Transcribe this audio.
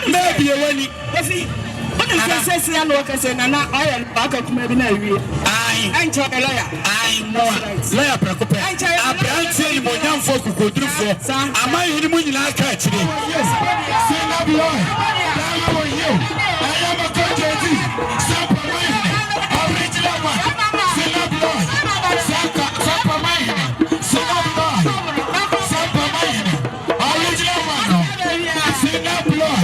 maybe a winning. What is the say? I look as an I back up maybe now. I ain't a lawyer. I know lawyer Precope. I can't say you more young folk who could do for. Am I in the moon in our country? Yes, send up your for you. I am a country. Stop a mine. Original one. Send up your stop a mine. Send up your stop a mine. Original one. Send up your